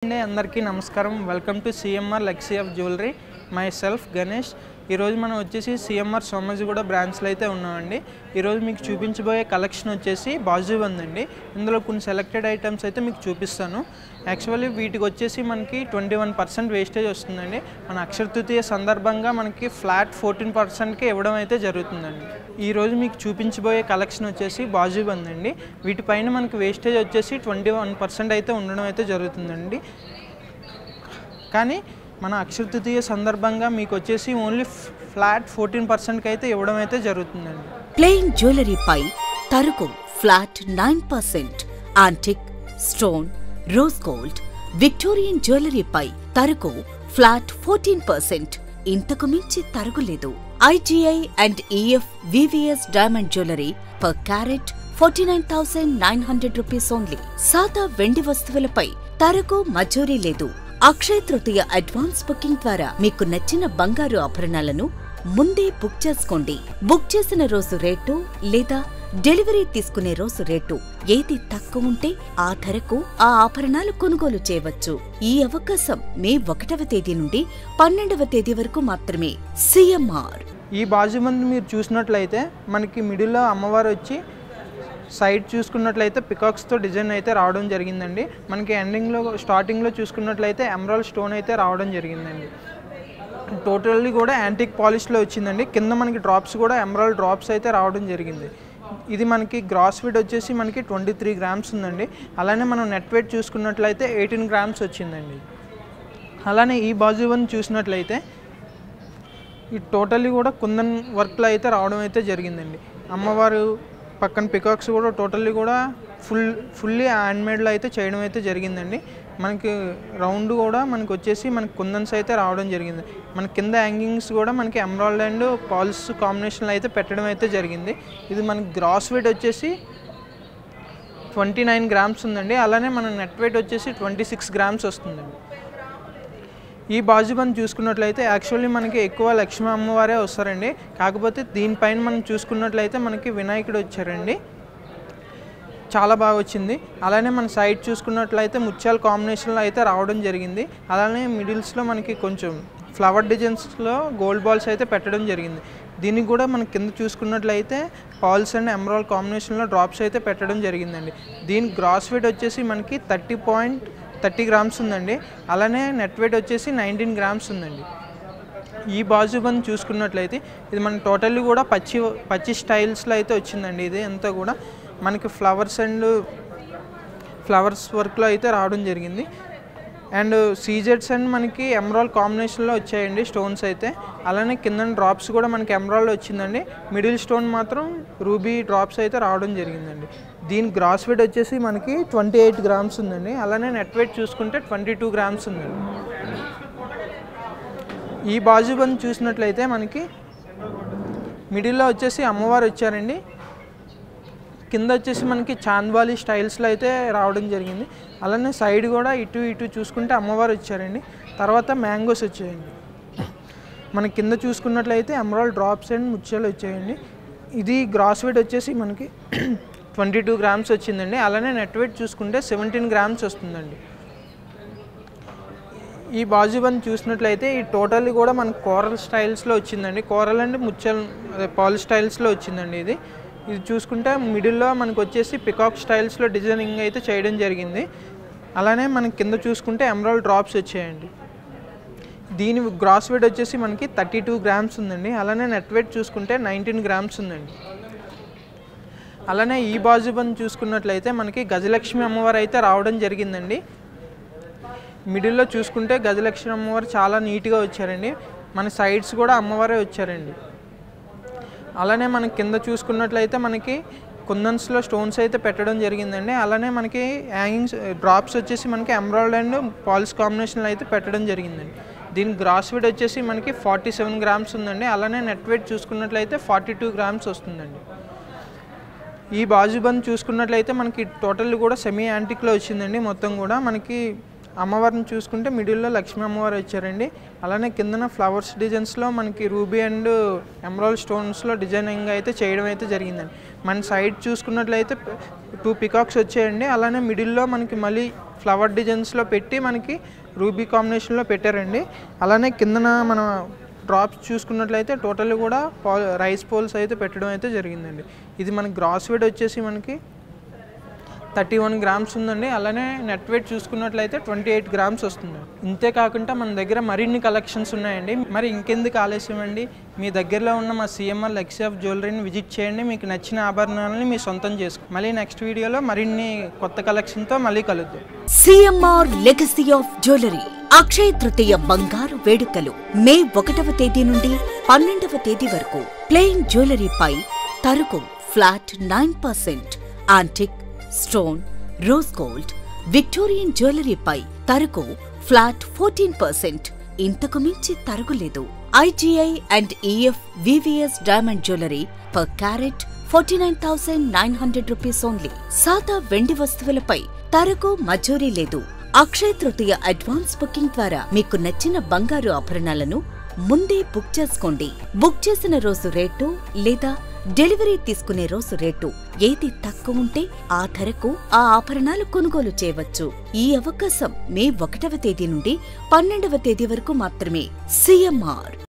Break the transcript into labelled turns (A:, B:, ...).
A: అందరికీ నమస్కారం. Welcome to CMR legacy of jewellery. Myself Ganesh. ఈరోజు మనం వచ్చేసి సిఎంఆర్ సోమాజిగూడ బ్రాంచ్లో అయితే ఉన్నామండి. ఈరోజు మీకు చూపించబోయే కలెక్షన్ వచ్చేసి బాజుబంద్ అండి. ఇందులో కొన్ని సెలెక్టెడ్ ఐటమ్స్ అయితే మీకు చూపిస్తాను. యాక్చువల్లీ వీటికి వచ్చేసి మనకి 21% వేస్టేజ్ వస్తుందండి. మన అక్షయ తృతీయ సందర్భంగా మనకి ఫ్లాట్ 14%కి ఇవ్వడం అయితే జరుగుతుందండి. ఈరోజు మీకు చూపించబోయే కలెక్షన్ వచ్చేసి బాజుబంద్ అండి. వీటిపైన మనకి వేస్టేజ్ వచ్చేసి 21% అయితే ఉండడం అయితే జరుగుతుందండి. కానీ మన అక్షయ తృతీయ సందర్భంగా మీకు వచ్చేసి ఓన్లీ ఫ్లాట్ 14%కి అయితే ఇవ్వడం అయితే జరుగుతుందండి.
B: ప్లెయిన్ జ్యువెలరీపై తరుగు flat 9%, antique, stone, rose gold, Victorian జ్యువెలరీపై తరుగు ఫ్లాట్ 14%. ఇంతకు మించి తరుగులేదు. IGI and EF VVS diamond jewellery per carat 49,900 rupees only. సాదా వెండి వస్తువులపై తరుగు మజూరీ లేదు. అక్షయ తృతీయ అడ్వాన్స్ బుకింగ్ ద్వారా మీకు నచ్చిన బంగారు ఆభరణాలను ముందే బుక్ చేసుకోండి. బుక్ చేసిన రోజు రేటు లేదా డెలివరీ తీసుకునే రోజు రేటు ఏది తక్కువ ఉంటే ఆ ధరకు ఆ ఆభరణాలు కొనుగోలు చేయవచ్చు. ఈ అవకాశం మే 1వ తేదీ నుండి 12వ తేదీ వరకు మాత్రమే. సిఎంఆర్.
A: ఈ బాజుబంద్ మీరు చూసినట్లయితే మనకి మిడిల్లో అమ్మవారు వచ్చి సైడ్ చూసుకున్నట్లయితే పికాక్స్తో డిజైన్ అయితే రావడం జరిగిందండి. మనకి ఎండింగ్లో స్టార్టింగ్లో చూసుకున్నట్లయితే ఎమరాల్డ్ స్టోన్ అయితే రావడం జరిగిందండి. టోటల్లీ కూడా యాంటిక్ పాలిష్లో వచ్చిందండి. కింద మనకి డ్రాప్స్ కూడా ఎమరాల్డ్ డ్రాప్స్ అయితే రావడం జరిగింది. ఇది మనకి గ్రాస్ వెయిట్ వచ్చేసి మనకి 23 గ్రామ్స్ ఉందండి. అలానే మనం నెట్ వెయిట్ చూసుకున్నట్లయితే 18 గ్రామ్స్ వచ్చిందండి. అలానే ఈ బాజుబంద్ చూసినట్లయితే ఈ టోటల్లీ కూడా కుందన్ వర్క్లో అయితే రావడం అయితే జరిగిందండి. అమ్మవారు పక్కన పికాక్స్ కూడా టోటల్లీ కూడా ఫుల్లీ హ్యాండ్మేడ్లో అయితే చేయడం అయితే జరిగిందండి. మనకి రౌండ్ కూడా మనకి వచ్చేసి మనకి కుందన్స్ అయితే రావడం జరిగింది. మన కింద హ్యాంగింగ్స్ కూడా మనకి ఎమరాల్డ్ అండ్ పాల్స్ కాంబినేషన్లో అయితే పెట్టడం అయితే జరిగింది. ఇది మనకి గ్రాస్ వెయిట్ వచ్చేసి 29 గ్రామ్స్ ఉందండి. అలానే మన నెట్ వెయిట్ వచ్చేసి 26 గ్రామ్స్ వస్తుందండి. ఈ బాజుబంద్ చూసుకున్నట్లయితే యాక్చువల్లీ మనకి ఎక్కువ లక్ష్మీ అమ్మవారే వస్తారండి. కాకపోతే దీనిపైన మనం చూసుకున్నట్లయితే మనకి వినాయకుడు వచ్చారండి. చాలా బాగా వచ్చింది. అలానే మన సైడ్ చూసుకున్నట్లయితే ముత్యాల కాంబినేషన్లో అయితే రావడం జరిగింది. అలానే మిడిల్స్లో మనకి కొంచెం ఫ్లవర్ డిజైన్స్లో గోల్డ్ బాల్స్ అయితే పెట్టడం జరిగింది. దీనికి కూడా మనం కింద చూసుకున్నట్లయితే పాల్స్ అండ్ ఎమరాల్డ్ కాంబినేషన్లో డ్రాప్స్ అయితే పెట్టడం జరిగిందండి. దీని గ్రాస్ వెయిట్ వచ్చేసి మనకి 30 గ్రామ్స్ ఉందండి. అలానే నెట్ వెయిట్ వచ్చేసి 19 గ్రామ్స్ ఉందండి. ఈ బాజుబంద్ చూసుకున్నట్లయితే ఇది మన టోటల్లీ కూడా పచ్చి స్టైల్స్లో అయితే వచ్చిందండి. ఇది అంతా కూడా మనకి ఫ్లవర్స్ వర్క్లో అయితే రావడం జరిగింది. అండ్ సీజెడ్స్ అండ్ మనకి ఎమరాల్డ్ కాంబినేషన్లో వచ్చాయండి స్టోన్స్ అయితే. అలానే కింద డ్రాప్స్ కూడా మనకి ఎమరాల్డ్ వచ్చిందండి. మిడిల్ స్టోన్ మాత్రం రూబీ డ్రాప్స్ అయితే రావడం జరిగిందండి. దీని గ్రాస్ వెయిట్ వచ్చేసి మనకి 28 గ్రామ్స్ ఉందండి. అలానే నెట్ వెయిట్ చూసుకుంటే 22 గ్రామ్స్ ఉందండి. ఈ బాజుబంద్ చూసినట్లయితే మనకి మిడిల్లో వచ్చేసి అమ్మవారు వచ్చారండి. కింద వచ్చేసి మనకి చాంద్వాలి స్టైల్స్లో అయితే రావడం జరిగింది. అలానే సైడ్ కూడా ఇటు చూసుకుంటే అమ్మవారు వచ్చారండి. తర్వాత మ్యాంగోస్ వచ్చాయండి. మన కింద చూసుకున్నట్లయితే ఎమరాల్డ్ డ్రాప్స్ అండ్ ముత్యాలు వచ్చాయండి. ఇది గ్రాస్ వెయిట్ వచ్చేసి మనకి 22 గ్రామ్స్ వచ్చిందండి. అలానే నెట్ వెయిట్ చూసుకుంటే 17 గ్రామ్స్ వస్తుందండి. ఈ బాజుబంద్ చూసినట్లయితే ఈ టోటల్లీ కూడా మనకి కోరల్ స్టైల్స్లో వచ్చిందండి. కోరల్ అండ్ ముత్యాలు పాల్ స్టైల్స్లో వచ్చిందండి. ఇది చూసుకుంటే మిడిల్లో మనకు వచ్చేసి పికాక్ స్టైల్స్లో డిజైనింగ్ అయితే చేయడం జరిగింది. అలానే మనకి కింద చూసుకుంటే ఎమరాల్డ్ డ్రాప్స్ వచ్చాయండి. దీని గ్రాస్ వెయిట్ వచ్చేసి మనకి 32 గ్రామ్స్ ఉందండి. అలానే నెట్ వెయిట్ చూసుకుంటే 19 గ్రామ్స్ ఉందండి. అలానే ఈ బాజుబంద్ చూసుకున్నట్లయితే మనకి గజలక్ష్మి అమ్మవారు అయితే రావడం జరిగిందండి. మిడిల్లో చూసుకుంటే గజలక్ష్మి అమ్మవారు చాలా నీట్గా వచ్చారండి. మన సైడ్స్ కూడా అమ్మవారే వచ్చారండి. అలానే మన కింద చూసుకున్నట్లయితే మనకి కుందన్స్లో స్టోన్స్ అయితే పెట్టడం జరిగిందండి. అలానే మనకి హ్యాంగింగ్స్ డ్రాప్స్ వచ్చేసి మనకి ఎమరాల్డ్ అండ్ పాల్స్ కాంబినేషన్లో అయితే పెట్టడం జరిగిందండి. దీని గ్రాస్ వెయిట్ వచ్చేసి మనకి 47 గ్రామ్స్ ఉందండి. అలానే నెట్ వెయిట్ చూసుకున్నట్లయితే 42 గ్రామ్స్ వస్తుందండి. ఈ బాజుబంద్ చూసుకున్నట్లయితే మనకి టోటల్ కూడా సెమీ యాంటిక్లో వచ్చిందండి. మొత్తం కూడా మనకి అమ్మవారిని చూసుకుంటే మిడిల్లో లక్ష్మీ అమ్మవారు వచ్చారండి. అలానే కిందన ఫ్లవర్స్ డిజైన్స్లో మనకి రూబీ అండ్ ఎమరాల్డ్ స్టోన్స్లో డిజైనింగ్ అయితే చేయడం అయితే జరిగిందండి. మన సైడ్ చూసుకున్నట్లయితే 2 పికాక్స్ వచ్చాయండి. అలానే మిడిల్లో మనకి మళ్ళీ ఫ్లవర్ డిజైన్స్లో పెట్టి మనకి రూబీ కాంబినేషన్లో పెట్టారండి. అలానే కిందన మన డ్రాప్స్ చూసుకున్నట్లయితే టోటల్ కూడా రైస్ పోల్స్ అయితే పెట్టడం అయితే జరిగిందండి. ఇది మనకి గ్రాస్ వెయిట్ వచ్చేసి మనకి 31 గ్రామ్స్ ఉందండి. అలానే నెట్ వెయిట్ చూసుకున్నట్లయితే 28 గ్రామ్స్ వస్తుంది. ఇంతే కాకుండా మన దగ్గర మరిన్ని కలెక్షన్స్ ఉన్నాయండి. మరి ఇంకెందుకు ఆలస్యం అండి, మీ దగ్గరలో ఉన్న మా సిఎంఆర్ లెగసీ ఆఫ్ జ్యువెలరీని విజిట్ చేయండి. మీకు నచ్చిన ఆభరణాలని మీ సొంతం చేసుకోండి. మళ్ళీ నెక్స్ట్ వీడియోలో మరిన్ని కొత్త కలెక్షన్తో మళ్ళీ కలుద్దాం.
B: CMR legacy of jewellery Akshaya Tritiya బంగారు వేడుకలు మే 1వ తేదీ నుండి 12వ తేదీ వరకు. ప్లెయిన్ జ్యువెలరీపై తరుగు flat 9%, antique, stone, rose gold, Victorian జ్యువెలరీపై తరుగు ఫ్లాట్ 14%. ఇంతకు మించి తరుగులేదు. IGI and EF VVS diamond jewellery per carat 49,900 rupees only. సాదా వెండి వస్తువులపై తరుగు మజూరీ లేదు. అక్షయ తృతీయ అడ్వాన్స్ బుకింగ్ ద్వారా మీకు నచ్చిన బంగారు ఆభరణాలను ముందే బుక్ చేసుకోండి. బుక్ చేసిన రోజు రేటు లేదా డెలివరీ తీసుకునే రోజు రేటు ఏది తక్కువ ఉంటే ఆ ధరకు ఆ ఆభరణాలు కొనుగోలు చేయవచ్చు. ఈ అవకాశం మే 1వ తేదీ నుండి 12వ తేదీ వరకు మాత్రమే. సిఎంఆర్